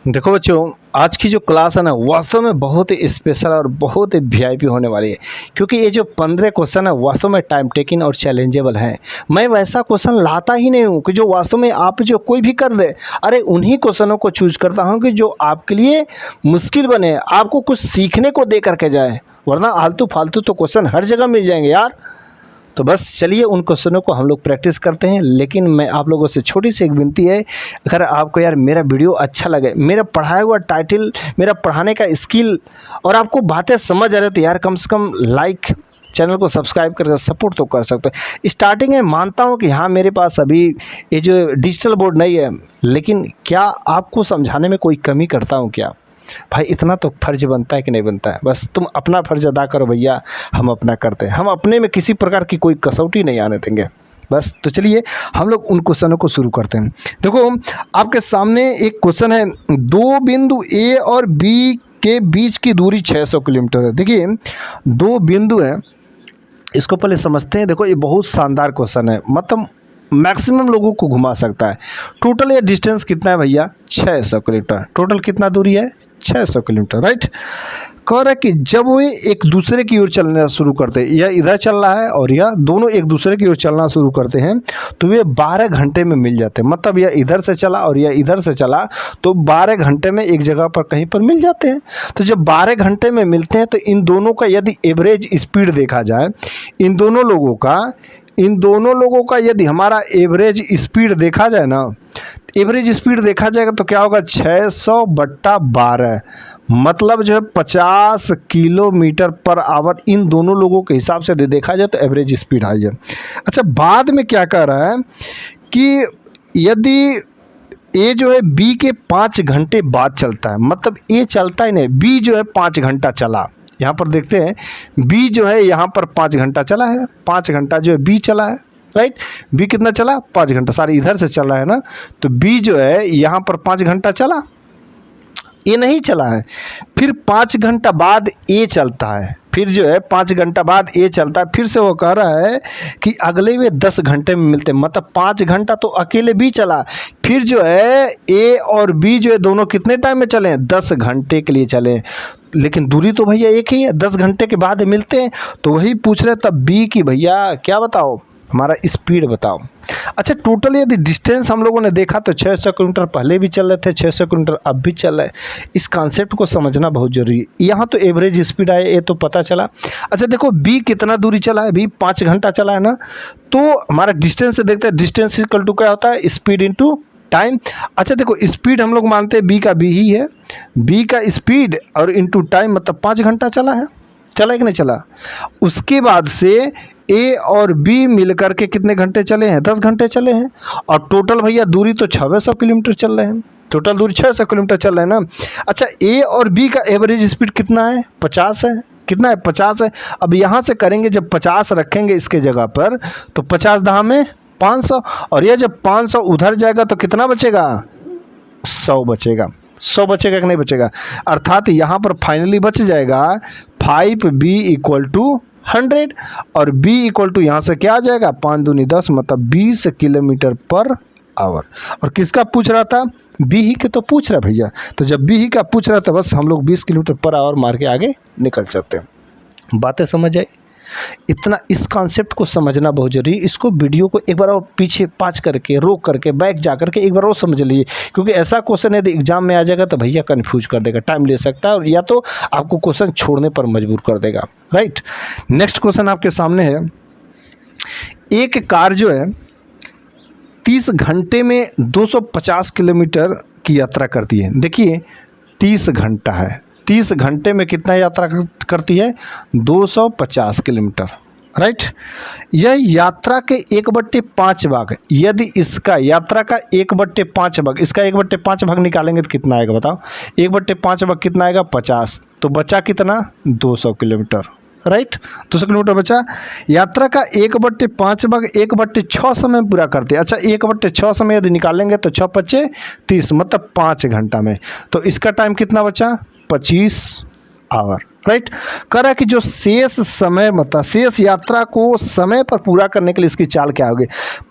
देखो बच्चों, आज की जो क्लास है ना वास्तव में बहुत ही स्पेशल और बहुत ही वीआईपी होने वाली है, क्योंकि ये जो 15 क्वेश्चन है वास्तव में टाइम टेकिंग और चैलेंजेबल हैं। मैं वैसा क्वेश्चन लाता ही नहीं हूँ कि जो वास्तव में आप जो कोई भी कर दे, अरे उन्हीं क्वेश्चनों को चूज करता हूँ कि जो आपके लिए मुश्किल बने, आपको कुछ सीखने को दे करके जाए, वरना आलतू फालतू तो क्वेश्चन हर जगह मिल जाएंगे यार। तो बस चलिए उन क्वेश्चनों को हम लोग प्रैक्टिस करते हैं। लेकिन मैं आप लोगों से छोटी सी एक विनती है, अगर आपको यार मेरा वीडियो अच्छा लगे, मेरा पढ़ाया हुआ टाइटल, मेरा पढ़ाने का स्किल और आपको बातें समझ आ रही तो यार कम से कम लाइक, चैनल को सब्सक्राइब करके सपोर्ट तो कर सकते हो। स्टार्टिंग में मानता हूँ कि हाँ मेरे पास अभी ये जो डिजिटल बोर्ड नहीं है, लेकिन क्या आपको समझाने में कोई कमी करता हूँ क्या? भाई इतना तो फर्ज बनता है कि नहीं बनता है? बस तुम अपना फर्ज अदा करो भैया, हम अपना करते हैं। हम अपने में किसी प्रकार की कोई कसौटी नहीं आने देंगे। बस तो चलिए हम लोग उन क्वेश्चनों को शुरू करते हैं। देखो आपके सामने एक क्वेश्चन है, दो बिंदु ए और बी के बीच की दूरी 600 किलोमीटर है। देखिए दो बिंदु हैं, इसको पहले समझते हैं। देखो ये बहुत शानदार क्वेश्चन है, मतलब मैक्सिमम लोगों को घुमा सकता है। टोटल ये डिस्टेंस कितना है भैया? 600 किलोमीटर। टोटल कितना दूरी है? 600 किलोमीटर, राइट। कह रहा है कि जब वे एक दूसरे की ओर चलना शुरू करते हैं, यह इधर चल रहा है और यह दोनों एक दूसरे की ओर चलना शुरू करते हैं, तो वे 12 घंटे में मिल जाते हैं। मतलब यह इधर से चला और यह इधर से चला, तो 12 घंटे में एक जगह पर कहीं पर मिल जाते हैं। तो जब 12 घंटे में मिलते हैं तो इन दोनों का यदि एवरेज स्पीड देखा जाए, इन दोनों लोगों का यदि हमारा एवरेज स्पीड देखा जाए ना, एवरेज स्पीड देखा जाएगा तो क्या होगा? 600/12, मतलब जो है 50 किलोमीटर पर आवर इन दोनों लोगों के हिसाब से देखा जाए तो एवरेज स्पीड आई है। अच्छा, बाद में क्या कह रहा है कि यदि ए जो है बी के 5 घंटे बाद चलता है, मतलब ए चलता ही नहीं, बी जो है 5 घंटा चला। यहाँ पर देखते हैं बी जो है यहाँ पर 5 घंटा चला है, 5 घंटा जो है बी चला है, राइट। बी कितना चला? 5 घंटा। सारी इधर से चल रहा है ना, तो बी जो है यहाँ पर 5 घंटा चला, ए नहीं चला है। फिर 5 घंटा बाद ए चलता है, फिर जो है 5 घंटा बाद ए चलता है। फिर से वो कह रहा है कि अगले वे 10 घंटे में मिलते हैं, मतलब 5 घंटा तो अकेले बी चला। फिर जो है ए और बी जो है दोनों कितने टाइम में चले हैं? 10 घंटे के लिए चले। लेकिन दूरी तो भैया एक ही है, 10 घंटे के बाद मिलते हैं। तो वही पूछ रहे तब बी की भैया क्या बताओ, हमारा स्पीड बताओ। अच्छा, टोटल यदि डिस्टेंस हम लोगों ने देखा तो 600 किलोमीटर पहले भी चल रहे थे, 600 किलोमीटर अब भी चल रहे हैं। इस कॉन्सेप्ट को समझना बहुत जरूरी है। यहाँ तो एवरेज स्पीड आए, ये तो पता चला। अच्छा देखो बी कितना दूरी चला है? बी 5 घंटा चला है ना, तो हमारा डिस्टेंस से देखते हैं, डिस्टेंस इक्वल टू क्या होता है? Speed into time. अच्छा देखो स्पीड हम लोग मानते हैं बी का बी ही है, बी का स्पीड और इंटू टाइम, मतलब 5 घंटा चला है। चला कि नहीं चला? उसके बाद से ए और बी मिलकर के कितने घंटे चले हैं? 10 घंटे चले हैं। और टोटल भैया दूरी तो 600 किलोमीटर चल रहे हैं, टोटल दूरी 600 किलोमीटर चल रहे हैं ना। अच्छा ए और बी का एवरेज स्पीड कितना है? 50 है। कितना है? 50 है। अब यहाँ से करेंगे, जब 50 रखेंगे इसके जगह पर, तो 50 दहा में 500, और यह जब 500 उधर जाएगा तो कितना बचेगा? 100 बचेगा। 100 बचेगा कि नहीं बचेगा? अर्थात यहाँ पर फाइनली बच जाएगा 5b = 100 और b = यहाँ से क्या आ जाएगा? 5 दूनी 10, मतलब 20 किलोमीटर पर आवर। और किसका पूछ रहा था? बी ही के तो पूछ रहा भैया। तो जब बी ही का पूछ रहा था, बस हम लोग 20 किलोमीटर पर आवर मार के आगे निकल सकते हैं। बातें समझ आई? इतना इस कॉन्सेप्ट को समझना बहुत जरूरी है। इसको वीडियो को एक बार और पीछे पाँच करके, रोक करके, बैक जा करके एक बार और समझ लीजिए, क्योंकि ऐसा क्वेश्चन यदि एग्जाम में आ जाएगा तो भैया कन्फ्यूज कर देगा, टाइम ले सकता है, और या तो आपको क्वेश्चन छोड़ने पर मजबूर कर देगा, राइट। नेक्स्ट क्वेश्चन आपके सामने है, एक कार जो है 30 घंटे में 250 किलोमीटर की यात्रा करती है। देखिए 30 घंटा है, 30 घंटे में कितना यात्रा करती है? 250 किलोमीटर, राइट। यह यात्रा के 1/5 भाग, यदि इसका यात्रा का 1/5 भाग, इसका 1/5 भाग निकालेंगे तो कितना आएगा बताओ? 1/5 भाग कितना आएगा? 50। तो बचा कितना? 200 किलोमीटर, राइट। 200 किलोमीटर बचा। यात्रा का 1/5 भाग 1/6 समय पूरा करते हैं। अच्छा 1/6 समय यदि निकालेंगे तो 6 × 30, मतलब 5 घंटा में। तो इसका टाइम कितना बचा? 25 आवर। राइट। कह रहा है कि जो शेष समय मतलब शेष यात्रा को समय पर पूरा करने के लिए इसकी चाल क्या होगी।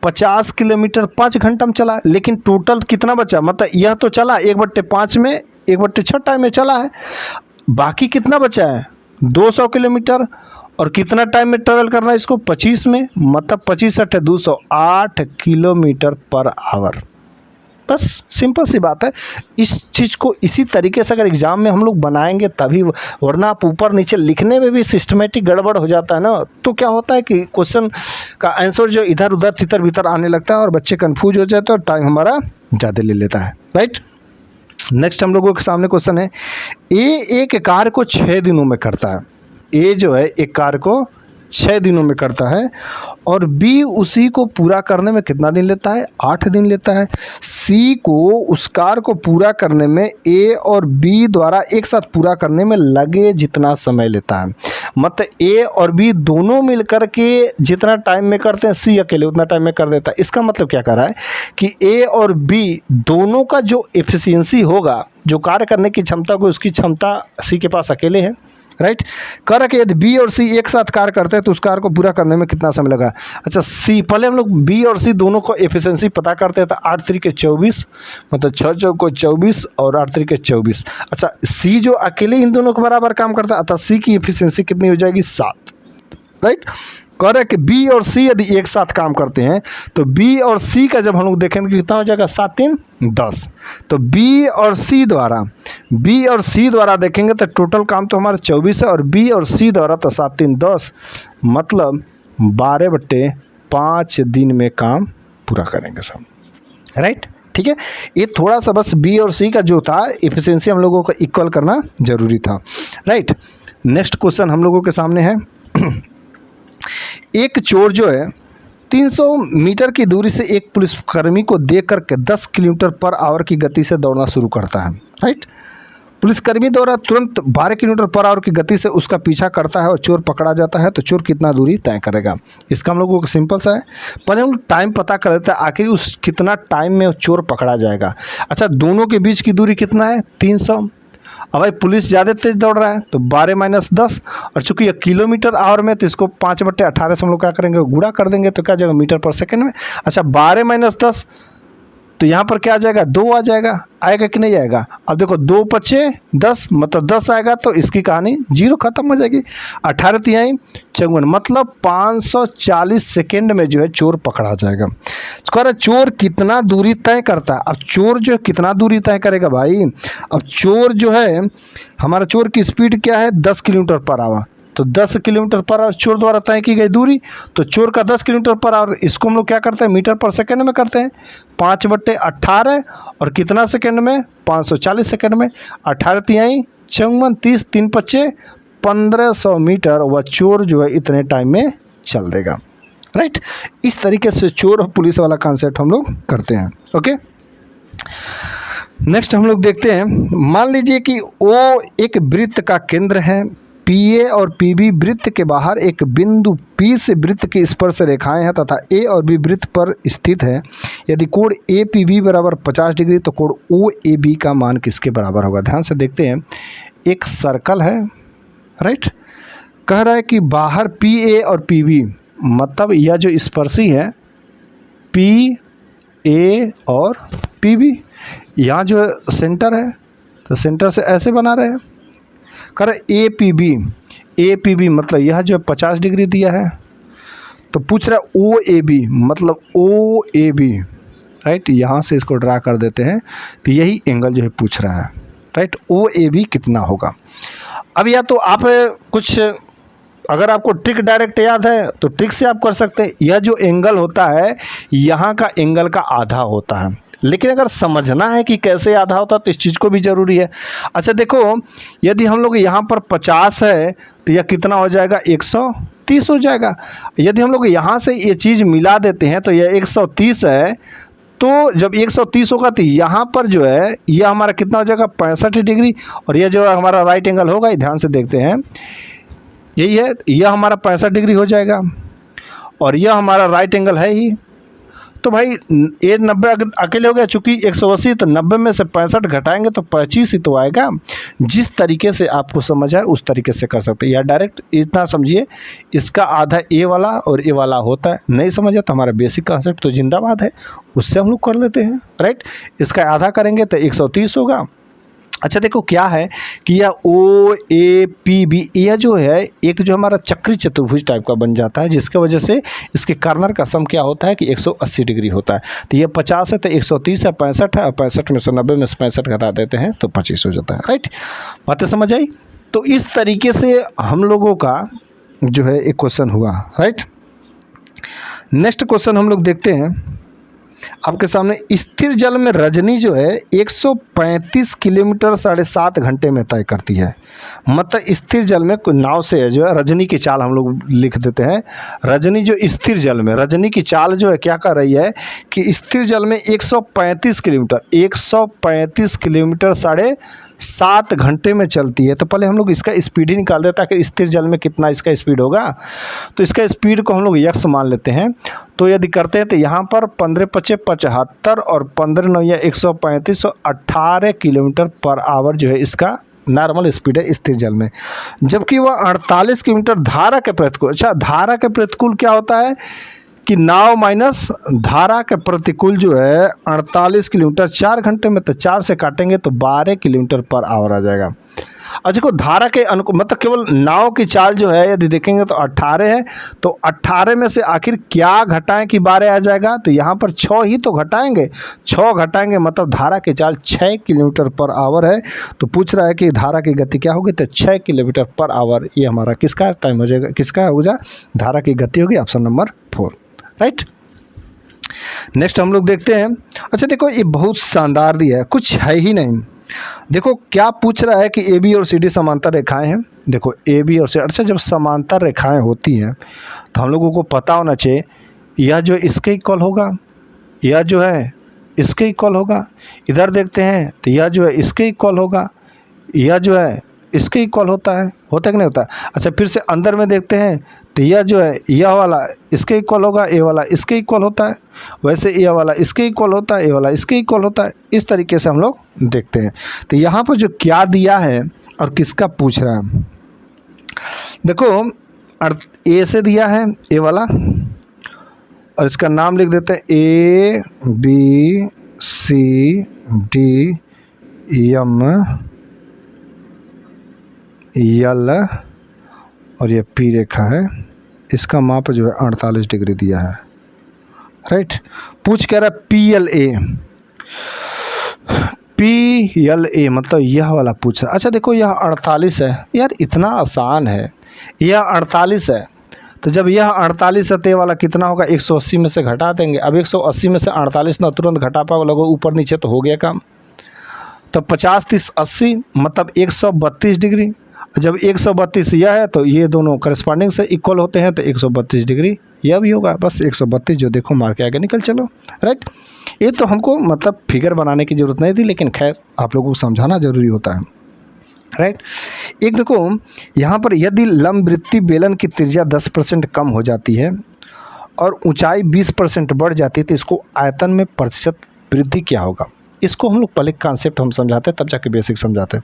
50 किलोमीटर 5 घंटा में चला, लेकिन टोटल कितना बचा, मतलब यह तो चला 1/5 में 1/6 टाइम में चला है, बाकी कितना बचा है 200 किलोमीटर। और कितना टाइम में ट्रेवल करना है इसको 25 में, मतलब 25 × 208 किलोमीटर पर आवर। बस सिंपल सी बात है। इस चीज़ को इसी तरीके से अगर एग्ज़ाम में हम लोग बनाएंगे तभी, वरना आप ऊपर नीचे लिखने में भी सिस्टमेटिक गड़बड़ हो जाता है ना, तो क्या होता है कि क्वेश्चन का आंसर जो इधर उधर तितर बितर आने लगता है और बच्चे कंफ्यूज हो जाते हैं और टाइम हमारा ज़्यादा ले लेता है, राइट। नेक्स्ट हम लोगों के सामने क्वेश्चन है, ए एक कार्य को 6 दिनों में करता है। ए जो है एक कार्य को 6 दिनों में करता है और बी उसी को पूरा करने में कितना दिन लेता है, 8 दिन लेता है। सी को उस कार्य को पूरा करने में ए और बी द्वारा एक साथ पूरा करने में लगे जितना समय लेता है, मतलब ए और बी दोनों मिलकर के जितना टाइम में करते हैं सी अकेले उतना टाइम में कर देता है। इसका मतलब क्या कर रहा है कि ए और बी दोनों का जो एफिशिएंसी होगा, जो कार्य करने की क्षमता को, उसकी क्षमता सी के पास अकेले है, राइट। कह रहा कि यदि बी और सी एक साथ कार्य करते हैं तो उस कार्य को पूरा करने में कितना समय लगा। अच्छा सी, पहले हम लोग बी और सी दोनों को एफिशिएंसी पता करते हैं, तो 8 × 24 मतलब 6 × 24 और 8 × 24। अच्छा सी जो अकेले इन दोनों के बराबर काम करता है, अतः सी की एफिशिएंसी कितनी हो जाएगी 7, राइट। कह रहे कि बी और सी यदि एक साथ काम करते हैं तो बी और सी का जब हम लोग देखेंगे कितना हो जाएगा 7 × 3 = 10। तो बी और सी द्वारा देखेंगे तो टोटल काम तो हमारा 24 है और बी और सी द्वारा तो 7 × 3 = 10, मतलब 12/5 दिन में काम पूरा करेंगे सब, राइट। ठीक है, ये थोड़ा सा बस बी और सी का जो था एफिशिएंसी हम लोगों को इक्वल करना जरूरी था, राइट। नेक्स्ट क्वेश्चन हम लोगों के सामने है, एक चोर जो है 300 मीटर की दूरी से एक पुलिसकर्मी को देख करके 10 किलोमीटर पर आवर की गति से दौड़ना शुरू करता है, राइट। पुलिसकर्मी द्वारा तुरंत 12 किलोमीटर पर आवर की गति से उसका पीछा करता है और चोर पकड़ा जाता है, तो चोर कितना दूरी तय करेगा। इसका हम लोगों को सिंपल सा है, पहले हम टाइम पता कर लेते हैं आखिर उस कितना टाइम में चोर पकड़ा जाएगा। अच्छा दोनों के बीच की दूरी कितना है 300। अब भाई पुलिस ज़्यादा तेज दौड़ रहा है तो 12 - 10, और चूंकि ये किलोमीटर आवर में तो इसको 5/18 से हम लोग क्या करेंगे गुणा कर देंगे, तो क्या जाएगा मीटर पर सेकंड में। अच्छा 12 - 10 तो यहाँ पर क्या आ जाएगा 2 आ जाएगा, आएगा कि नहीं आएगा। अब देखो 2 × 5 = 10, मतलब 10 आएगा तो इसकी कहानी 0 खत्म हो जाएगी। 18 × 3 = 54, मतलब 540 सेकेंड में जो है चोर पकड़ा जाएगा। तो चोर कितना दूरी तय करता है। अब चोर जो है कितना दूरी तय करेगा भाई। अब चोर जो है हमारा चोर की स्पीड क्या है 10 किलोमीटर पर आवर, तो 10 किलोमीटर पर आवर चोर द्वारा तय की गई दूरी, तो चोर का 10 किलोमीटर पर आवर इसको हम लोग क्या करते हैं मीटर पर सेकंड में करते हैं। 5/18 और कितना सेकंड में 540 सेकंड में। 18 × 3 = 54, 30 × 3 = 25, 1500 मीटर वह चोर जो है इतने टाइम में चल देगा, राइट। इस तरीके से चोर और पुलिस वाला कॉन्सेप्ट हम लोग करते हैं, ओके। नेक्स्ट हम लोग देखते हैं, मान लीजिए कि ओ एक वृत्त का केंद्र है, पीए और पीबी वृत्त के बाहर एक बिंदु पी से वृत्त की स्पर्श रेखाएं हैं तथा ए और बी वृत्त पर स्थित है। यदि कोण ए पी बी बराबर 50 डिग्री तो कोण ओ ए बी का मान किसके बराबर होगा। ध्यान से देखते हैं, एक सर्कल है, राइट। कह रहा है कि बाहर पी ए और पी बी, मतलब यह जो स्पर्शी है पी ए और पी बी, यहाँ जो सेंटर है तो सेंटर से ऐसे बना रहे हैं। कर ए पी बी मतलब यह जो 50 डिग्री दिया है, तो पूछ रहा है ओ ए बी मतलब ओ ए बी, राइट। यहाँ से इसको ड्रा कर देते हैं तो यही एंगल जो है पूछ रहा है, राइट। ओ ए बी कितना होगा। अब या तो आप कुछ अगर आपको ट्रिक डायरेक्ट याद है तो ट्रिक से आप कर सकते हैं। यह जो एंगल होता है यहाँ का एंगल का आधा होता है, लेकिन अगर समझना है कि कैसे आधा होता है तो इस चीज़ को भी ज़रूरी है। अच्छा देखो, यदि हम लोग यहाँ पर 50 है तो यह कितना हो जाएगा 130 हो जाएगा। यदि हम लोग यहाँ से ये चीज़ मिला देते हैं तो यह 130 है, तो जब 130 होगा तो यहाँ पर जो है यह हमारा कितना हो जाएगा 65 डिग्री, और यह जो हमारा राइट एंगल होगा, ध्यान से देखते हैं यही है, यह हमारा 65 डिग्री हो जाएगा और यह हमारा राइट एंगल है ही। तो भाई ये 90 अगर अकेले हो गया, चूँकि 180 तो 90 में से 65 घटाएंगे तो 25 ही तो आएगा। जिस तरीके से आपको समझ आए उस तरीके से कर सकते हैं, या डायरेक्ट इतना समझिए इसका आधा ए वाला और ए वाला होता है। नहीं समझा तो हमारा बेसिक कॉन्सेप्ट तो जिंदाबाद है, उससे हम लोग कर लेते हैं, राइट। इसका आधा करेंगे तो 130 होगा। अच्छा देखो क्या है कि यह ओ ए पी बी, यह जो है एक जो हमारा चक्री चतुर्भुज टाइप का बन जाता है, जिसके वजह से इसके कॉर्नर का सम क्या होता है कि 180 डिग्री होता है। तो ये 50 है तो 130 है, 65 है, और 65 में से 90 में से 65 घटा देते हैं तो 25 हो जाता है, राइट। बातें समझ आई। तो इस तरीके से हम लोगों का जो है एक क्वेश्चन हुआ, राइट। नेक्स्ट क्वेश्चन हम लोग देखते हैं आपके सामने। स्थिर जल में रजनी जो है 135 किलोमीटर 7.5 घंटे में तय करती है। मतलब स्थिर जल में कोई नाव से जो है रजनी की चाल हम लोग लिख देते हैं। रजनी जो स्थिर जल में, रजनी की चाल जो है क्या कर रही है कि स्थिर जल में 135 किलोमीटर 7.5 घंटे में चलती है। तो पहले हम लोग इसका स्पीड ही निकाल देता है कि स्थिर जल में कितना इसका स्पीड होगा। तो इसका स्पीड को हम लोग यक्स मान लेते हैं। तो यदि करते हैं तो यहाँ पर 15×5 = 75 और 15×9 = 135, 18 किलोमीटर पर आवर जो है इसका नॉर्मल स्पीड है स्थिर जल में। जबकि वह 48 किलोमीटर धारा के प्रतिकूल। अच्छा, धारा के प्रतिकूल क्या होता है कि नाव माइनस धारा के प्रतिकूल जो है 48 किलोमीटर 4 घंटे में, तो 4 से काटेंगे तो 12 किलोमीटर पर आवर आ जाएगा। और देखो धारा के अनुकूल मतलब केवल नाव की चाल जो है यदि देखेंगे तो 18 है, तो 18 में से आखिर क्या घटाएं कि 12 आ जाएगा। तो यहाँ पर 6 ही तो घटाएंगे, 6 घटाएंगे मतलब धारा की चाल 6 किलोमीटर पर आवर है। तो पूछ रहा है कि धारा की गति क्या होगी, तो 6 किलोमीटर पर आवर। ये हमारा किसका टाइम हो जाएगा, किसका होगा, धारा की गति होगी, ऑप्शन नंबर 4, राइट। नेक्स्ट हम लोग देखते हैं। अच्छा देखो ये बहुत शानदार दिया है, कुछ है ही नहीं। देखो क्या पूछ रहा है कि ए बी और सी डी समांतर रेखाएं हैं। देखो ए बी और सी, अच्छा जब समांतर रेखाएं होती हैं तो हम लोगों को पता होना चाहिए यह जो इसके इक्वल होगा, यह जो है इसके इक्वल होगा। इधर देखते हैं तो यह जो है इसके इक्वल होगा, यह जो है इसके इक्वल होता है कि नहीं होता। अच्छा फिर से अंदर में देखते हैं तो यह जो है यह वाला इसके इक्वल होगा, ये वाला इसके इक्वल होता है, वैसे यह वाला इसके इक्वल होता है, ये वाला इसके इक्वल होता है। इस तरीके से हम लोग देखते हैं। तो यहाँ पर जो क्या दिया है और किसका पूछ रहा है, देखो ए से दिया है ए वाला, और इसका नाम लिख देते हैं A B C D M L, और ये पी रेखा है, इसका माप जो है 48 डिग्री दिया है, राइट। पूछ कह रहा है PLA मतलब यह वाला पूछ रहा है। अच्छा देखो यह 48 है यार, इतना आसान है, यह 48 है। तो जब यह 48 है तो ये वाला कितना होगा, 180 में से घटा देंगे। अब 180 में से 48 ना तुरंत घटा पाओगे, लगो ऊपर नीचे तो हो गया काम। तो 50 30 80 मतलब 132 डिग्री। जब 132 यह है तो ये दोनों करस्पॉन्डिंग से इक्वल होते हैं, तो 132 डिग्री यह भी होगा। बस 132 जो देखो मार के आगे निकल चलो, राइट। ये तो हमको मतलब फिगर बनाने की ज़रूरत नहीं थी, लेकिन खैर आप लोगों को समझाना ज़रूरी होता है, राइट। एक देखो यहाँ पर यदि लंबवृत्तीय बेलन की त्रिज्या 10% कम हो जाती है और ऊंचाई 20% बढ़ जाती है, तो इसको आयतन में प्रतिशत वृद्धि क्या होगा। इसको हम लोग पहले कॉन्सेप्ट हम समझाते हैं, तब जाके बेसिक समझाते हैं।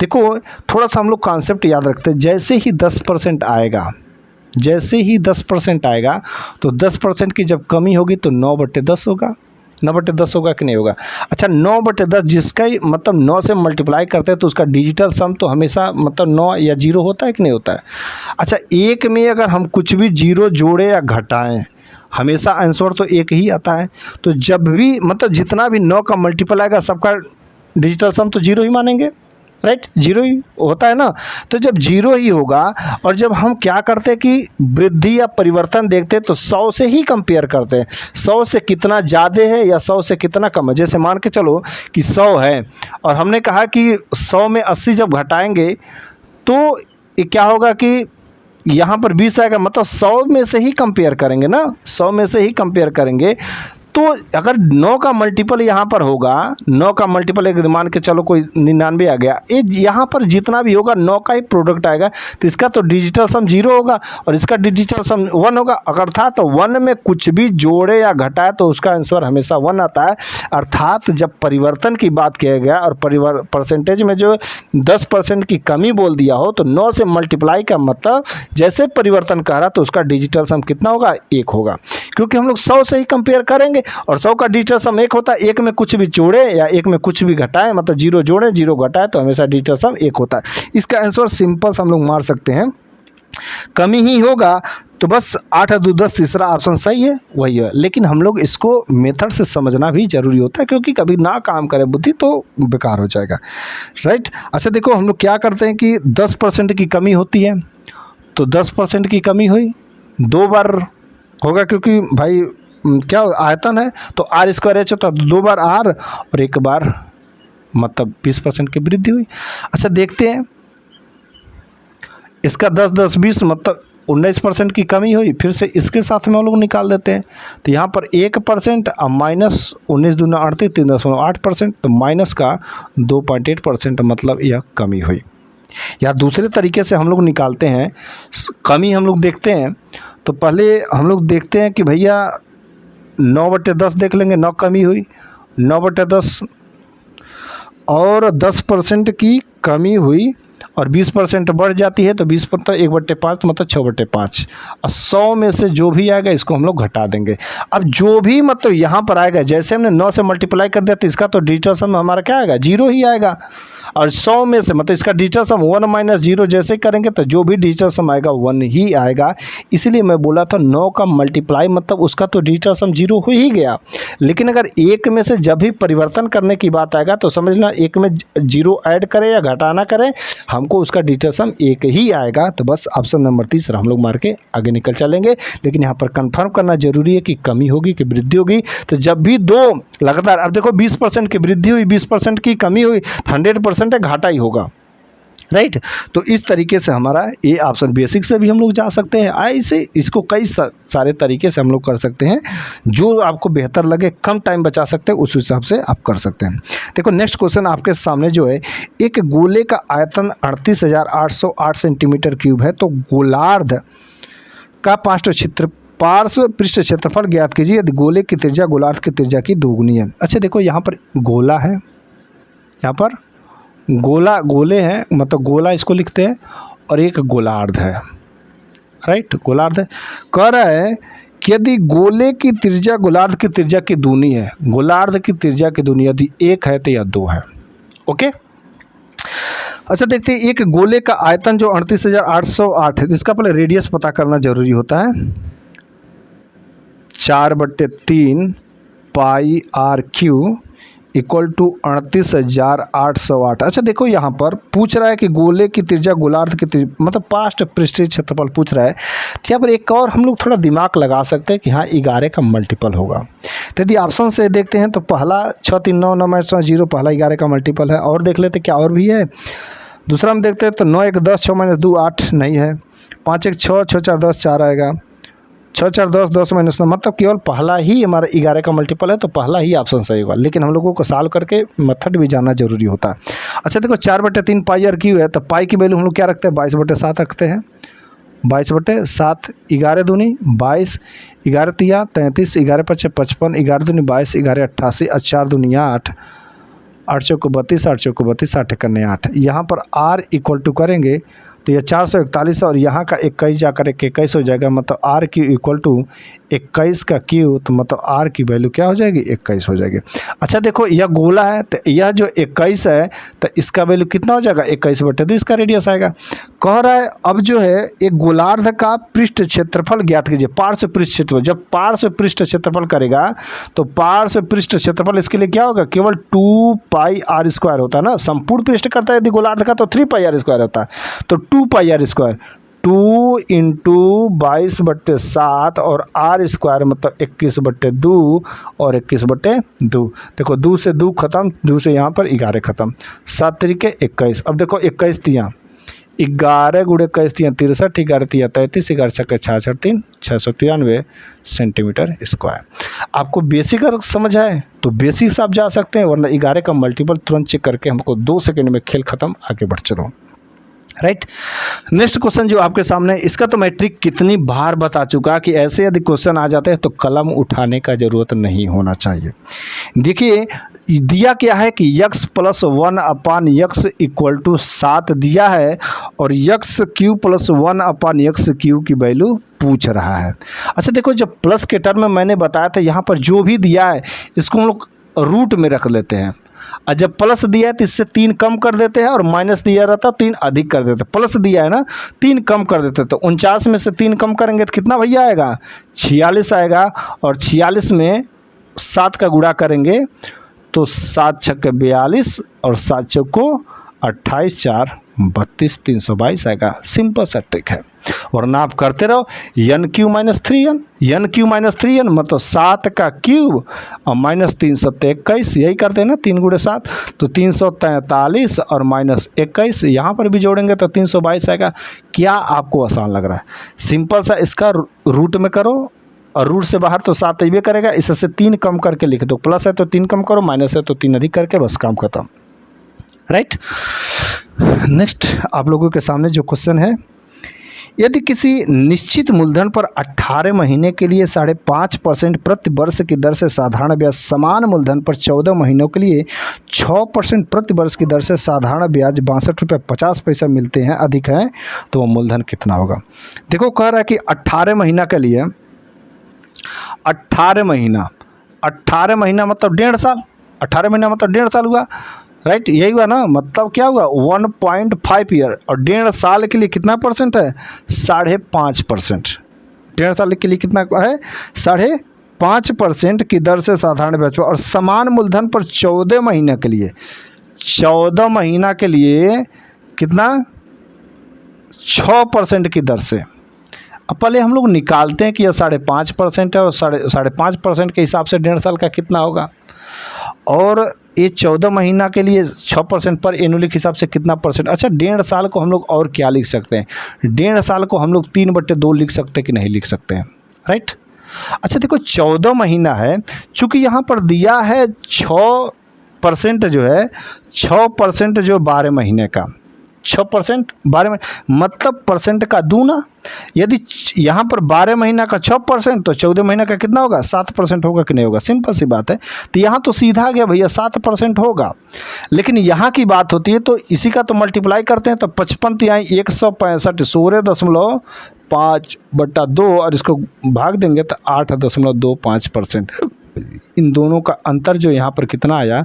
देखो थोड़ा सा हम लोग कॉन्सेप्ट याद रखते हैं। जैसे ही 10% आएगा, जैसे ही 10% आएगा तो 10% की जब कमी होगी तो 9/10 होगा। 9/10 होगा कि नहीं होगा। अच्छा 9/10 जिसका ही मतलब 9 से मल्टीप्लाई करते हैं तो उसका डिजिटल सम तो हमेशा मतलब 9 या 0 होता है कि नहीं होता है। अच्छा एक में अगर हम कुछ भी 0 जोड़े या घटाएं, हमेशा आंसर तो एक ही आता है। तो जब भी मतलब जितना भी 9 का मल्टीपल आएगा सबका डिजिटल सम तो 0 ही मानेंगे, राइट। 0 ही होता है ना। तो जब 0 ही होगा और जब हम क्या करते हैं कि वृद्धि या परिवर्तन देखते हैं तो 100 से ही कंपेयर करते हैं, 100 से कितना ज़्यादा है या 100 से कितना कम है। जैसे मान के चलो कि 100 है और हमने कहा कि 100 में 80 जब घटाएंगे तो क्या होगा कि यहाँ पर 20 आएगा, मतलब 100 में से ही कंपेयर करेंगे ना, 100 में से ही कंपेयर करेंगे। तो अगर 9 का मल्टीपल यहाँ पर होगा, 9 का मल्टीपल एक मान के चलो कोई 99 आ गया, ये यहाँ पर जितना भी होगा 9 का ही प्रोडक्ट आएगा, तो इसका तो डिजिटल सम 0 होगा और इसका डिजिटल सम 1 होगा। अगर था तो 1 में कुछ भी जोड़े या घटाए तो उसका आंसर हमेशा 1 आता है। अर्थात जब परिवर्तन की बात किया गया और परसेंटेज में जो 10% की कमी बोल दिया हो तो 9 से मल्टीप्लाई का मतलब जैसे परिवर्तन कह रहा तो उसका डिजिटल सम कितना होगा, 1 होगा, क्योंकि हम लोग 100 से ही कंपेयर करेंगे और 100 का डिजिटल सम 1 होता है। 1 में कुछ भी जोड़े या 1 में कुछ भी घटाए, मतलब 0 जोड़े 0 घटाए तो हमेशा डिजिटल सम 1 होता है। इसका आंसर सिंपल हम लोग मार सकते हैं, कमी ही होगा। तो बस 8 2 10 तीसरा ऑप्शन सही है, वही है। लेकिन हम लोग इसको मेथड से समझना भी जरूरी होता है, क्योंकि कभी ना काम करे बुद्धि तो बेकार हो जाएगा, राइट। अच्छा देखो हम लोग क्या करते हैं कि 10% की कमी होती है, तो 10% की कमी हुई 2 बार होगा, क्योंकि भाई क्या आयतन है तो आर स्क्वायर एच होता है, 2 बार आर और 1 बार मतलब 20% की वृद्धि हुई। अच्छा देखते हैं इसका 10 10 20 मतलब 19% की कमी हुई, फिर से इसके साथ में हम लोग निकाल देते हैं। तो यहाँ पर 1% और माइनस 19 दूना 38 3.8%, तो माइनस का 2.8% मतलब यह कमी हुई। या दूसरे तरीके से हम लोग निकालते हैं कमी, हम लोग देखते हैं तो पहले हम लोग देखते हैं कि भैया 9/10 देख लेंगे, 9 कमी हुई 9/10 और 10% की कमी हुई और 20% बढ़ जाती है तो 20% 1/5 मतलब 6/5 और 100 में से जो भी आएगा इसको हम लोग घटा देंगे। अब जो भी मतलब यहाँ पर आएगा, जैसे हमने 9 से मल्टीप्लाई कर दिया तो इसका तो डिजिटल सम हमारा क्या आएगा, 0 ही आएगा। और 100 में से मतलब इसका डिजिटल सम 1 - 0 जैसे करेंगे तो जो भी डिजिटल सम आएगा 1 ही आएगा। इसीलिए मैं बोला था 9 का मल्टीप्लाई मतलब उसका तो डिजिटल सम 0 हो ही गया। लेकिन अगर 1 में से जब भी परिवर्तन करने की बात आएगा तो समझना 1 में 0 ऐड करें या घटाना करें, हमको उसका डिजिटल सम 1 ही आएगा। तो बस ऑप्शन नंबर 3 हम लोग मार के आगे निकल चलेंगे। लेकिन यहाँ पर कंफर्म करना जरूरी है कि कमी होगी कि वृद्धि होगी। तो जब भी 2 लगातार, अब देखो 20% की वृद्धि हुई 20% की कमी हुई, 100% घाटा ही होगा, राइट। तो इस तरीके से हमारा ये ऑप्शन बेसिक से भी हम लोग जा सकते हैं, ऐसे इसको कई सारे तरीके से हम लोग कर सकते हैं, जो आपको बेहतर लगे, कम टाइम बचा सकते हैं उस हिसाब से आप कर सकते हैं। देखो नेक्स्ट क्वेश्चन आपके सामने जो है, एक गोले का आयतन 38,808 सेंटीमीटर क्यूब है, तो गोलार्ध का पार्श्व पृष्ठ क्षेत्रफल ज्ञात कीजिए यदि गोले की त्रिज्या गोलार्ध की त्रिज्या की दोगुनी है। अच्छा देखो यहाँ पर गोला है, यहाँ पर गोले हैं, मतलब गोला इसको लिखते हैं, और एक गोलार्ध है, राइट। गोलार्ध है, कह रहा है कि यदि गोले की त्रिज्या गोलार्ध की त्रिज्या की दूनी है, गोलार्ध की त्रिज्या की दूनी यदि 1 है तो यह 2 है, ओके। अच्छा देखते हैं, एक गोले का आयतन जो 38,808 है, इसका पहले रेडियस पता करना जरूरी होता है। 4/3 पाई आर क्यू इक्वल टू 38,808। अच्छा देखो यहाँ पर पूछ रहा है कि गोले की त्रिज्या गोलार्ध की त्रिज्या मतलब पार्श्व पृष्ठीय क्षेत्रफल पूछ रहा है। तो यहाँ पर एक और हम लोग थोड़ा दिमाग लगा सकते हैं कि हाँ 11 का मल्टीपल होगा। तो यदि ऑप्शन से देखते हैं तो पहला 6 3 9 9 0 पहला 11 का मल्टीपल है। और देख लेते क्या और भी है। दूसरा हम देखते हैं तो 9 1 10 6 - 2 8 नहीं है। 5 1 6 6 4 10 4 आएगा। 6 4 10 10 - 9 मतलब केवल पहला ही हमारा 11 का मल्टीपल है, तो पहला ही ऑप्शन सही होगा। लेकिन हम लोगों को सॉल्व करके मेथड भी जानना जरूरी होता है। अच्छा देखो 4/3 पाई आर क्यू है, तो पाई की वैल्यू हम लोग क्या रखते हैं, 22/7 रखते हैं। 22/7 11 दूनी 22 11 तिया 33 11 5 55 11 दूनी 22 11 88 और 4 दूनी 8 8 चौको 32 8 चौको 32 8 करने 8। यहाँ पर r इक्वल टू करेंगे तो यह 441 और यहाँ का 21 जाकर 21 हो जाएगा, मतलब r क्यू इक्वल टू 21 का क्यू, तो मतलब r की वैल्यू क्या हो जाएगी 21 हो जाएगी। अच्छा देखो यह गोला है, तो यह जो 21 है तो इसका वैल्यू कितना हो जाएगा 21/2 इसका रेडियस आएगा। कह रहा है अब जो है एक गोलार्ध का पृष्ठ क्षेत्रफल ज्ञात कीजिए, पार्श्व पृष्ठ क्षेत्रफल। जब पार्श्व पृष्ठ क्षेत्रफल करेगा तो पार्श्व पृष्ठ क्षेत्रफल इसके लिए क्या होगा, केवल 2 पाई आर स्क्वायर होता है ना। संपूर्ण पृष्ठ करता है यदि गोलार्ध का तो 3 पाई आर स्क्वायर होता है, तो 2 पाई आर स्क्वायर 2 × 22/7 और आर स्क्वायर मतलब 21/2 और 21/2। देखो 2 से 2 खत्म, 2 से यहाँ पर 11 खत्म, 7 × 21। अब देखो 21 तिया 11 गुणे 21 3 63, 11 3 33, 11 छक्के 66 3 693 सेंटीमीटर स्क्वायर। आपको बेसिक अगर समझ आए तो बेसिक से आप जा सकते हैं, वरना 11 का मल्टीपल तुरंत चेक करके हमको 2 सेकंड में खेल खत्म, आगे बढ़ चलो। राइट। नेक्स्ट क्वेश्चन जो आपके सामने, इसका तो मैं ट्रिक कितनी बार बता चुका कि ऐसे यदि क्वेश्चन आ जाते हैं तो कलम उठाने का जरूरत नहीं होना चाहिए। देखिए दिया क्या है कि x plus 1 upon x equal to 7 दिया है और x cube plus 1 upon x cube की वैल्यू पूछ रहा है। अच्छा देखो, जब प्लस के टर्म में मैंने बताया था यहाँ पर जो भी दिया है इसको हम लोग रूट में रख लेते हैं, और जब प्लस दिया है तो इससे 3 कम कर देते हैं, और माइनस दिया रहता है 3 अधिक कर देते हैं। प्लस दिया है ना, 3 कम कर देते हैं, तो 49 में से 3 कम करेंगे तो कितना भैया आएगा, 46 आएगा। और 46 में 7 का गुणा करेंगे तो 7 छक्के 42 और 7 चौको 28 4 32 322 आएगा। सिंपल सा ट्रिक है, वरना आप करते रहो n cube minus 3n, n cube minus 3n मतलब 7 का क्यूब और माइनस 3 7 21, यही करते हैं ना, 3 गुणे 7 तो 343 और माइनस 21, यहाँ पर भी जोड़ेंगे तो 322 आएगा। क्या आपको आसान लग रहा है? सिंपल सा इसका रूट में करो, और रूट से बाहर तो 7 अइबे करेगा, इससे 3 कम करके लिख दो, प्लस है तो 3 कम करो, माइनस है तो 3 अधिक करके, बस काम खत्म। राइट। नेक्स्ट आप लोगों के सामने जो क्वेश्चन है, यदि किसी निश्चित मूलधन पर 18 महीने के लिए 5.5% प्रति वर्ष की दर से साधारण ब्याज, समान मूलधन पर 14 महीनों के लिए 6% प्रति वर्ष की दर से साधारण ब्याज 62.50 मिलते हैं, अधिक है, तो वो मूलधन कितना होगा? देखो कह रहा है कि 18 महीना के लिए, 18 महीना मतलब 1.5 साल, 18 महीना मतलब 1.5 साल हुआ। राइट, यही हुआ ना, मतलब क्या हुआ 1.5 ईयर, और 1.5 साल के लिए कितना परसेंट है, 5.5%। 1.5 साल के लिए कितना है, 5.5% की दर से साधारण ब्याज, और समान मूलधन पर 14 महीने के लिए, 14 महीना के लिए कितना, 6% की दर से। अब पहले हम लोग निकालते हैं कि यह 5.5% है, और 5.5% के हिसाब से 1.5 साल का कितना होगा, और ये 14 महीना के लिए 6% पर एनुअली के हिसाब से कितना परसेंट। अच्छा 1.5 साल को हम लोग और क्या लिख सकते हैं, 1.5 साल को हम लोग 3/2 लिख सकते हैं कि नहीं लिख सकते हैं? राइट। अच्छा देखो 14 महीना है, चूँकि यहाँ पर दिया है 6% जो है, 6% जो 12 महीने का, 6% 12 में मतलब परसेंट का दूना। यदि यहाँ पर 12 महीना का 6% तो 14 महीना का कितना होगा, 7% होगा कि नहीं होगा? सिंपल सी बात है। तो यहाँ तो सीधा आ गया भैया 7% होगा, लेकिन यहाँ की बात होती है तो इसी का तो मल्टीप्लाई करते हैं, तो 55 तिहाई 165 16.5/2, और इसको भाग देंगे तो 8.25%। इन दोनों का अंतर जो यहाँ पर कितना आया,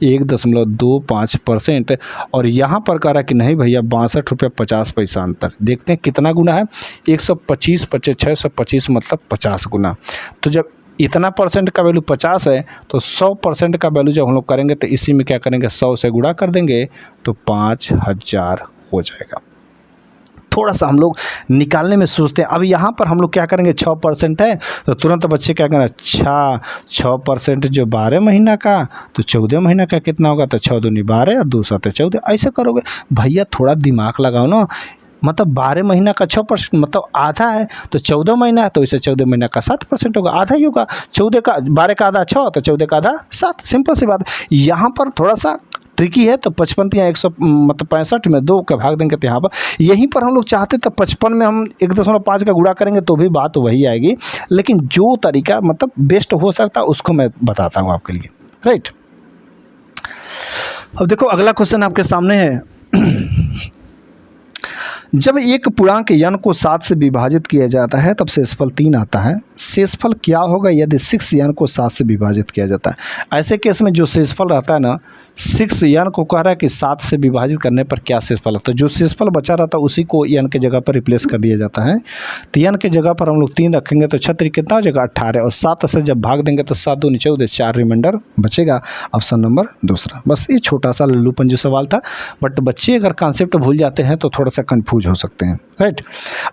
1.25%। और यहाँ पर कह रहा है कि नहीं भैया 62.50 अंतर। देखते हैं कितना गुना है, 125 625 मतलब 50 गुना। तो जब इतना परसेंट का वैल्यू 50 है तो 100% का वैल्यू जब हम लोग करेंगे तो इसी में क्या करेंगे, 100 से गुणा कर देंगे तो 5000 हो जाएगा। थोड़ा सा हम लोग निकालने में सोचते हैं। अब यहाँ पर हम लोग क्या करेंगे, 6% है तो तुरंत बच्चे क्या करें, 6% जो 12 महीना का, तो 14 महीना का कितना होगा, तो 6 दूनी 12 और 2 7 14। ऐसे करोगे भैया, थोड़ा दिमाग लगाओ ना। मतलब 12 महीना का 6% मतलब आधा है, तो 14 महीना है तो इसे 14 महीना का 7% होगा, आधा ही होगा। 14 का 12 का आधा 6, तो 14 का आधा 7। सिंपल सी बात। यहाँ पर थोड़ा सा ट्रिकी है, तो 55 या 165 में 2 का भाग देंगे, तो यहाँ पर यहीं पर हम लोग चाहते तो 55 में हम 1.5 का गुणा करेंगे तो भी बात वही आएगी, लेकिन जो तरीका मतलब बेस्ट हो सकता है उसको मैं बताता हूँ आपके लिए। राइट। अब देखो अगला क्वेश्चन आपके सामने है। जब एक पूर्णांक n को 7 से विभाजित किया जाता है तब शेषफल 3 आता है। शेषफल क्या होगा यदि 6n को 7 से विभाजित किया जाता है? ऐसे केस में जो शेषफल रहता है ना, 6n को कह रहा है कि 7 से विभाजित करने पर क्या शेषफल लगता है। जो शेषफल बचा रहता है उसी को n के जगह पर रिप्लेस कर दिया जाता है। तो n के जगह पर हम लोग 3 रखेंगे तो 6 कितना हो जाएगा, 18, और 7 से जब भाग देंगे तो 7 दूनी 14, 4 रिमाइंडर बचेगा। ऑप्शन नंबर दूसरा। बस ये छोटा सा लल्लू पंजू सवाल था, बट बच्चे अगर कॉन्सेप्ट भूल जाते हैं तो थोड़ा सा कन्फ्यूज हो सकते हैं। राइट।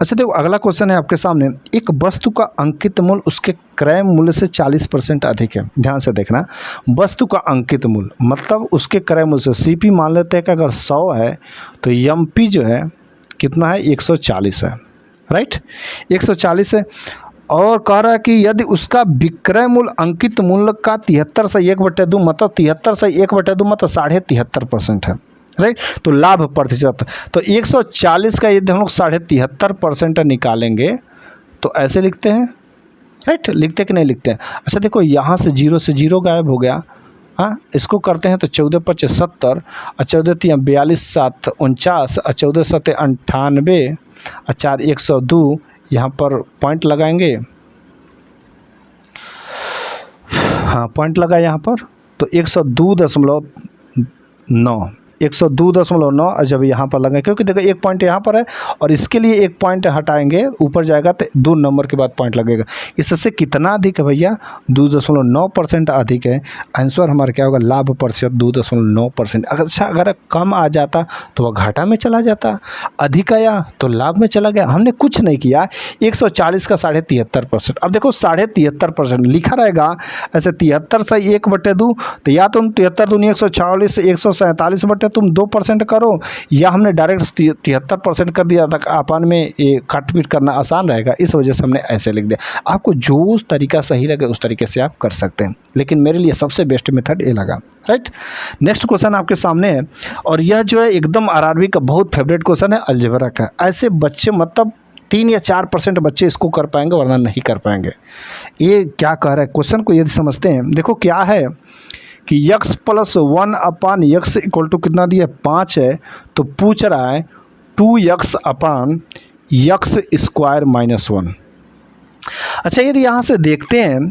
अच्छा देखो अगला क्वेश्चन है आपके सामने। एक वस्तु का अंकित मूल्य उसके क्रय मूल्य से 40% अधिक है। ध्यान से देखना, वस्तु का अंकित मूल्य मतलब उसके क्रय मूल्य से। सीपी मान लेते हैं कि अगर 100 है तो एमपी जो है कितना है 140 है, राइट 140 है। और कह रहा है कि यदि उसका विक्रय मूल्य अंकित मूल्य का 73 से 1/2 मतलब 73 से 1/2 मतलब 73.5% है, राइट। तो लाभ प्रतिशत, तो 140 का यदि हम लोग 73.5% निकालेंगे तो ऐसे लिखते हैं, राइट। लिखते कि नहीं लिखते हैं? अच्छा देखो, यहाँ से 0 गायब हो गया। हाँ, इसको करते हैं तो 14×5 = 70 और 14×3 = 42, 7 49 और 14×7 = 98 और 4 102। यहाँ पर पॉइंट लगाएंगे, हाँ पॉइंट लगा यहाँ पर, तो 102.9 102.9 और जब यहाँ पर लगाएं, क्योंकि देखो एक पॉइंट यहाँ पर है और इसके लिए एक पॉइंट हटाएंगे, ऊपर जाएगा तो 2 नंबर के बाद पॉइंट लगेगा। इससे कितना अधिक है भैया? 2.9% अधिक है। आंसर हमारा क्या होगा? लाभ प्रतिशत 2.9%। अच्छा अगर कम आ जाता तो वह घाटा में चला जाता, अधिक आया तो लाभ में चला गया। हमने कुछ नहीं किया। 140 का 73.5%। अब देखो 73.5% लिखा रहेगा ऐसे 73 से 1/2, तो या तुम 73 दूनी 140 से 147 बटे तुम 2% करो, या हमने डायरेक्ट 73% कर दिया था। अपन में ये काट पीट करना आसान रहेगा, इस वजह से हमने ऐसे लिख दिया। आपको जो तरीका सही लगे उस तरीके से आप कर सकते हैं, लेकिन मेरे लिए सबसे बेस्ट मेथड ये लगा, राइट। नेक्स्ट क्वेश्चन आपके सामने है और यह जो है एकदम आरआरबी का बहुत फेवरेट क्वेश्चन है, अलजेब्रा का। ऐसे बच्चे मतलब 3 या 4% बच्चे इसको कर पाएंगे, वरना नहीं कर पाएंगे। ये क्या कह रहा है क्वेश्चन को यदि समझते हैं, देखो क्या है कि x + 1/x = कितना दिया है? 5 है। तो पूछ रहा है 2x/x² - 1। अच्छा यदि यहाँ से देखते हैं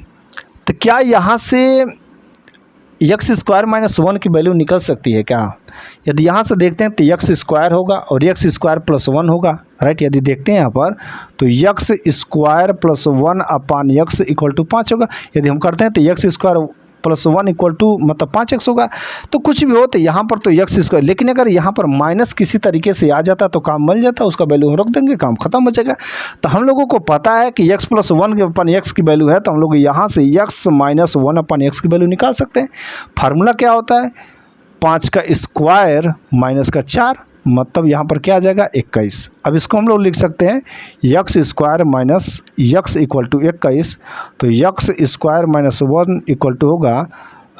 तो क्या यहाँ से x² - 1 की वैल्यू निकल सकती है क्या? यदि यहाँ से देखते हैं तो x² होगा और x² + 1 होगा, राइट। यदि देखते हैं यहाँ पर तो x² + 1/x = 5 होगा। यदि हम करते हैं तो x² + 1 = मतलब 5x होगा। तो कुछ भी हो तो यहाँ पर तो x², लेकिन अगर यहाँ पर माइनस किसी तरीके से आ जाता तो काम मिल जाता, उसका वैल्यू हम रख देंगे, काम खत्म हो जाएगा। तो हम लोगों को पता है कि x + 1/x की वैल्यू है, तो हम लोग यहाँ से x - 1/x की वैल्यू निकाल सकते हैं। फार्मूला क्या होता है? 5 का स्क्वायर माइनस का 4, मतलब यहाँ पर क्या आ जाएगा? 21। अब इसको हम लोग लिख सकते हैं x² - x = 21, तो x² - 1 = होगा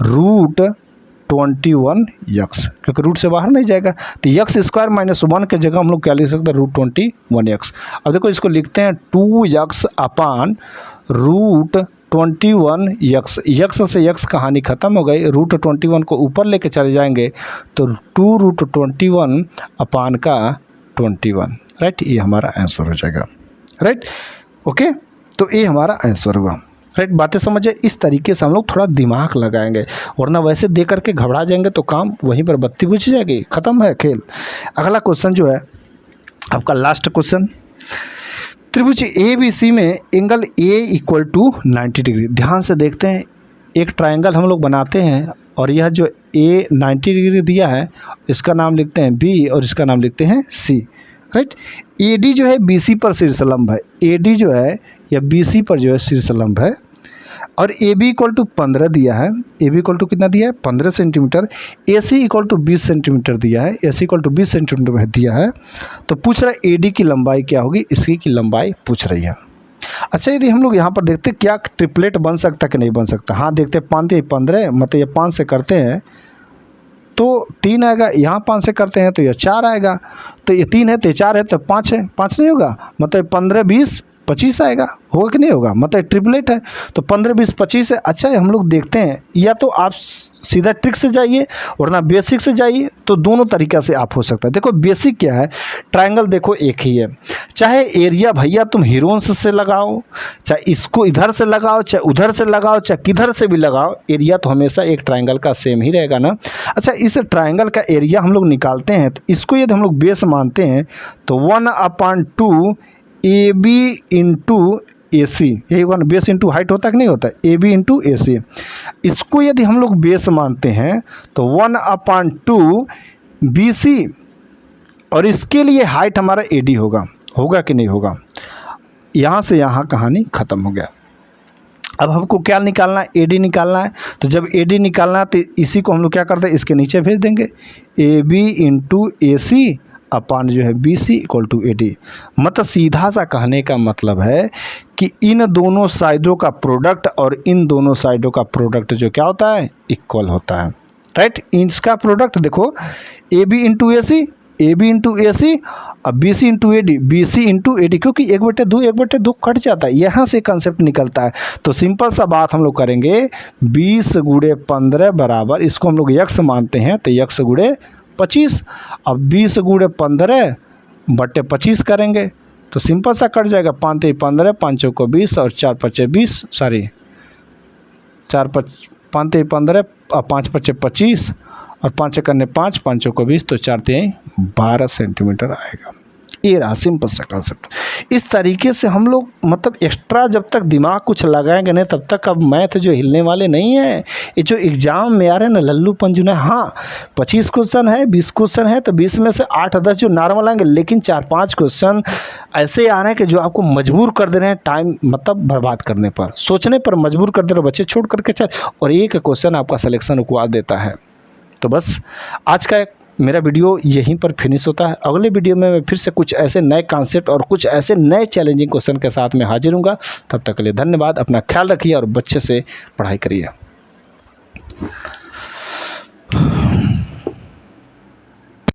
√21x, क्योंकि रूट से बाहर नहीं जाएगा। तो x² - 1 के जगह हम लोग क्या लिख सकते हैं? √21x। अब देखो इसको लिखते हैं 2x/√21x। x से x कहानी ख़त्म हो गई, √21 को ऊपर लेके चले जाएंगे तो 2√21/21, राइट। ये हमारा आंसर हो जाएगा, राइट। ओके, तो ये हमारा आंसर हुआ, राइट। बातें समझे? इस तरीके से हम लोग थोड़ा दिमाग लगाएंगे, वरना वैसे दे करके घबरा जाएंगे तो काम वहीं पर बत्ती बुझ जाएगी, ख़त्म है खेल। अगला क्वेश्चन जो है आपका लास्ट क्वेश्चन, त्रिभुज ABC में एंगल A = 90 डिग्री। ध्यान से देखते हैं, एक ट्रायंगल हम लोग बनाते हैं और यह जो A 90 डिग्री दिया है, इसका नाम लिखते हैं B और इसका नाम लिखते हैं C, राइट। AD जो है BC पर शीर्षलंब है, AD जो है या BC पर जो है शीर्षलंब है। और AB = 15 दिया है, AB = कितना दिया है? 15 सेंटीमीटर। AC = 20 सेंटीमीटर दिया है, AC = 20 सेंटीमीटर दिया है। तो पूछ रहा है AD की लंबाई क्या होगी, इसकी की लंबाई पूछ रही है। अच्छा यदि हम लोग यहाँ पर देखते क्या ट्रिपलेट बन सकता कि नहीं बन सकता? हाँ देखते, 5 × 15 मतलब ये 5 से करते हैं तो 3 आएगा, यहाँ 5 से करते हैं तो यह 4 आएगा, तो ये 3 है तो 4 है तो 5 है, 5 नहीं होगा, मतलब 15 20 25 आएगा, होगा कि नहीं होगा? मतलब ट्रिपलेट है तो 15 20 25 है। अच्छा हम लोग देखते हैं, या तो आप सीधा ट्रिक से जाइए वरना बेसिक से जाइए, तो दोनों तरीक़ा से आप हो सकता है। देखो बेसिक क्या है, ट्रायंगल देखो एक ही है, चाहे एरिया भैया तुम हीरोन्स से लगाओ, चाहे इसको इधर से लगाओ, चाहे उधर से लगाओ, चाहे किधर से भी लगाओ, एरिया तो हमेशा एक ट्रायंगल का सेम ही रहेगा ना। अच्छा इस ट्रायंगल का एरिया हम लोग निकालते हैं, तो इसको यदि हम लोग बेस मानते हैं तो 1/2 AB × AC, यही होगा ना, बेस इंटू हाइट होता है कि नहीं होता है, AB × AC। इसको यदि हम लोग बेस मानते हैं तो 1/2 BC, और इसके लिए हाइट हमारा AD होगा, होगा कि नहीं होगा? यहाँ से यहाँ कहानी ख़त्म हो गया। अब हमको क्या निकालना है? AD निकालना है। तो जब AD निकालना है तो इसी को हम लोग क्या करते हैं, इसके नीचे भेज देंगे AB × AC अपान जो है BC इक्वल टू AD। मतलब सीधा सा कहने का मतलब है कि इन दोनों साइडों का प्रोडक्ट और इन दोनों साइडों का प्रोडक्ट जो क्या होता है, इक्वल होता है, राइट। इसका प्रोडक्ट देखो AB into AC, AB into AC और BC into AD, BC into AD, क्योंकि 1/2 कट जाता है, यहाँ से कंसेप्ट निकलता है। तो सिंपल सा बात हम लोग करेंगे, 20 गुणे 15 बराबर, इसको हम लोग x मानते हैं तो x गुणे 25। अब 20 गुणे 15 बटे 25 करेंगे तो सिंपल सा कट जाएगा, 5 3 15, 5 को 20 और 4 5 20, सॉरी 5 3 15 और 5 5 25 और 5 करने 5, 5 को 20 तो 4 3 12 सेंटीमीटर आएगा। ये रहा सिंपल सा कंसेप्ट। इस तरीके से हम लोग मतलब एक्स्ट्रा जब तक दिमाग कुछ लगाएंगे नहीं तब तक अब मैथ जो हिलने वाले नहीं है। ये जो एग्ज़ाम में आ रहे हैं ना लल्लू पंजुना, हाँ 25 क्वेश्चन है, 20 क्वेश्चन है तो 20 में से 8-10 जो नॉर्मल आएंगे, लेकिन 4-5 क्वेश्चन ऐसे आ रहे हैं कि जो आपको मजबूर कर दे रहे हैं, टाइम मतलब बर्बाद करने पर, सोचने पर मजबूर कर दे रहे हैं, बच्चे छोड़ करके चल, और एक क्वेश्चन आपका सिलेक्शन रुकवा देता है। तो बस आज का मेरा वीडियो यहीं पर फिनिश होता है। अगले वीडियो में मैं फिर से कुछ ऐसे नए कॉन्सेप्ट और कुछ ऐसे नए चैलेंजिंग क्वेश्चन के साथ में हाजिर हूँगा। तब तक के लिए धन्यवाद, अपना ख्याल रखिए और बच्चे से पढ़ाई करिए।